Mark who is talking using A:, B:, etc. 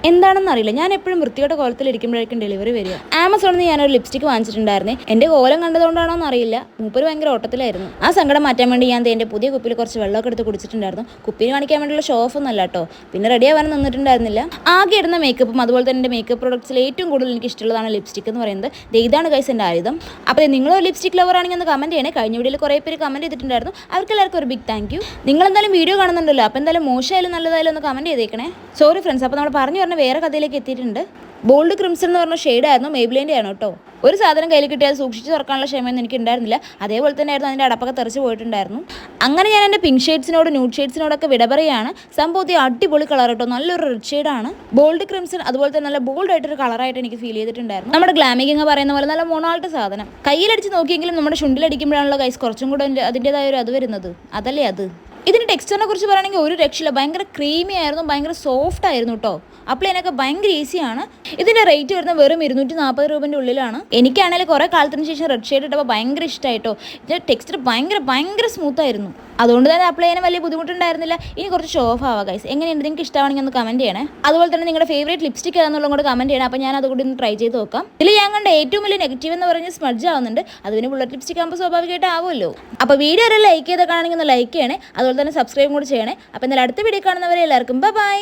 A: എന്താണെന്ന് അറിയില്ല. ഞാൻ എപ്പോഴും വൃത്തിയോടെ കോലത്തിലിരിക്കുമ്പോഴേക്കും ഡെലിവറി വരിക. ആമസോണിൽ നിന്ന് ഞാനൊരു ലിപ്സ്റ്റിക് വാങ്ങിച്ചിട്ടുണ്ടായിരുന്നേ. എൻ്റെ കോലം കണ്ടതുകൊണ്ടാണോ എന്ന് അറിയില്ല, മൂപ്പര് ഭയങ്കര ഓട്ടത്തിലായിരുന്നു. ആ സങ്കടം മാറ്റാൻ വേണ്ടി ഞാൻ എൻ്റെ പുതിയ കുപ്പിയിൽ കുറച്ച് വെള്ളമൊക്കെ എടുത്ത് കുടിച്ചിട്ടുണ്ടായിരുന്നു. കുപ്പിയിൽ കാണിക്കാൻ വേണ്ടിയുള്ള ഷോ ഓഫ് ഒന്നും അല്ല കേട്ടോ. പിന്നെ റെഡി ആവാൻ നിന്നിട്ടുണ്ടായിരുന്നില്ല. ആകെ ഇടുന്ന മേക്കപ്പും അതുപോലെ തന്നെ എൻ്റെ മേക്കപ്പ് പ്രോഡക്ട്സിൽ ഏറ്റവും കൂടുതൽ എനിക്ക് ഇഷ്ടമുള്ളതാണ് ലിപ്സ്റ്റിക് എന്ന് പറയുന്നത്. ഇതാണ് ഗൈസ് എൻ്റെ ആയുധം. അപ്പോൾ നിങ്ങളൊരു ലിപ്സ്റ്റിക് ലവർ ആണെങ്കിൽ ഒന്ന് കമൻറ്റ് ചെയ്യണേ. കഴിഞ്ഞ വീഡിയോയിൽ കുറേ പേര് കമൻറ്റ് ചെയ്തിട്ടുണ്ടായിരുന്നു. അവർക്ക് എല്ലാവർക്കും ഒരു ബിഗ് താങ്ക് യു. നിങ്ങൾ എന്തായാലും വീഡിയോ കാണുന്നുണ്ടല്ലോ, അപ്പോൾ എന്തായാലും മോശമായാലും നല്ലതായാലും ഒന്ന് കമൻറ്റ് ചെയ്തേക്കണേ. സോറി ഫ്രണ്ട്സ്, അപ്പോൾ നമ്മൾ പറഞ്ഞു പറഞ്ഞ വേറെ കഥയിലേക്ക് എത്തിയിട്ടുണ്ട്. ബോൾഡ് ക്രിംസൺ എന്ന് പറഞ്ഞ ഷെയ്ഡായിരുന്നു, മെയ്ബ്ലിൻ്റെ ആണ് കേട്ടോ. ഒരു സാധനം കയ്യിൽ കിട്ടിയാൽ സൂക്ഷിച്ച് തുറക്കാനുള്ള ക്ഷമയൊന്നും എനിക്ക് ഉണ്ടായിരുന്നില്ല. അതേപോലെ തന്നെ ആയിരുന്നു അതിൻ്റെ അടപ്പൊക്കെ തെറിച്ച് പോയിട്ടുണ്ടായിരുന്നു. അങ്ങനെ ഞാൻ എൻ്റെ പിങ്ക് ഷെയ്ഡ്സിനോട് ന്യൂഡ് ഷെയ്ഡ്സിനോടൊക്കെ വിട പറയുകയാണ്. സംഭവത്തിൽ അടിപൊളി കളർ കേട്ടോ, നല്ലൊരു റെഡ് ഷെയ്ഡാണ്. ബോൾഡ് ക്രിംസൺ അതുപോലെ തന്നെ നല്ല ബോൾഡ് ആയിട്ടൊരു കളറായിട്ട് എനിക്ക് ഫീൽ ചെയ്തിട്ടുണ്ടായിരുന്നു. നമ്മുടെ ഗ്ലാമിങ് പറയുന്ന പോലെ നല്ല മൊണാൾട്ട് സാധനം. കയ്യിലടിച്ച് നോക്കിയെങ്കിലും നമ്മുടെ ചുണ്ടിലടിക്കുമ്പോഴാണല്ലോ ഗൈസ് കുറച്ചും കൂടെ അതിൻ്റെതായ ഒരു അത് വരുന്നത്. അതല്ലേ അത്. ഇതിൻ്റെ ടെക്സ്ചറിനെ കുറിച്ച് പറയുകയാണെങ്കിൽ ഒരു രക്ഷയില്ല. ഭയങ്കര ക്രീമി ആയിരുന്നു, ഭയങ്കര സോഫ്റ്റ് ആയിരുന്നു കേട്ടോ. അപ്ലൈ ചെയ്യാനൊക്കെ ഭയങ്കര ഈസിയാണ്. ഇതിൻ്റെ റേറ്റ് വരുന്നത് വെറും 240 രൂപേൻ്റെ ഉള്ളിലാണ്. എനിക്കാണെങ്കിൽ കുറേ കാലത്തിന് ശേഷം റെഡ് ഷെയ്ഡ് ഇട്ടപ്പോൾ ഭയങ്കര ഇഷ്ടമായിട്ടോ. ഇതിൻ്റെ ടെക്സ്ചർ ഭയങ്കര സ്മൂത്ത് ആയിരുന്നു. അതുകൊണ്ട് തന്നെ അപ്ലൈ ചെയ്യാൻ വലിയ ബുദ്ധിമുട്ടുണ്ടായിരുന്നില്ല. ഇനി കുറച്ച് ഷോ ഓഫ് ആവാം ഗൈസ്. എങ്ങനെയുണ്ട്, നിങ്ങൾക്ക് ഇഷ്ടമാണെങ്കിൽ ഒന്ന് കമൻറ്റ് ചെയ്യണേ. അതുപോലെ തന്നെ നിങ്ങളുടെ ഫേവറേറ്റ് ലിപ്സ്റ്റിക് ഏതാണെന്നുള്ളത് കൂടെ കമൻറ്റ് ചെയ്യണം. അപ്പോൾ ഞാൻ അതുകൂടി ഒന്ന് ട്രൈ ചെയ്ത് നോക്കാം. ഇതിൽ ഞാൻ കണ്ട ഏറ്റവും വലിയ നെഗറ്റീവ് എന്ന് പറഞ്ഞാൽ സ്മഡ്ജ് ആവുന്നുണ്ട്. അതിന് ബുള്ളറ്റ് ലിപ്സ്റ്റിക് ആകുമ്പോൾ സ്വാഭാവികമായിട്ട് ആവുമല്ലോ. അപ്പോൾ വീഡിയോ ഒരു ലൈക്ക് ചെയ്തൊക്കെ ആണെങ്കിൽ ഒന്ന് ലൈക്ക് ചെയ്യണേ. അതുപോലെ തന്നെ സബ്സ്ക്രൈബും കൂടി ചെയ്യണേ. അപ്പോൾ എന്തായാലും അടുത്ത വീഡിയോ കാണുന്നവരെ എല്ലാവർക്കും ബൈ.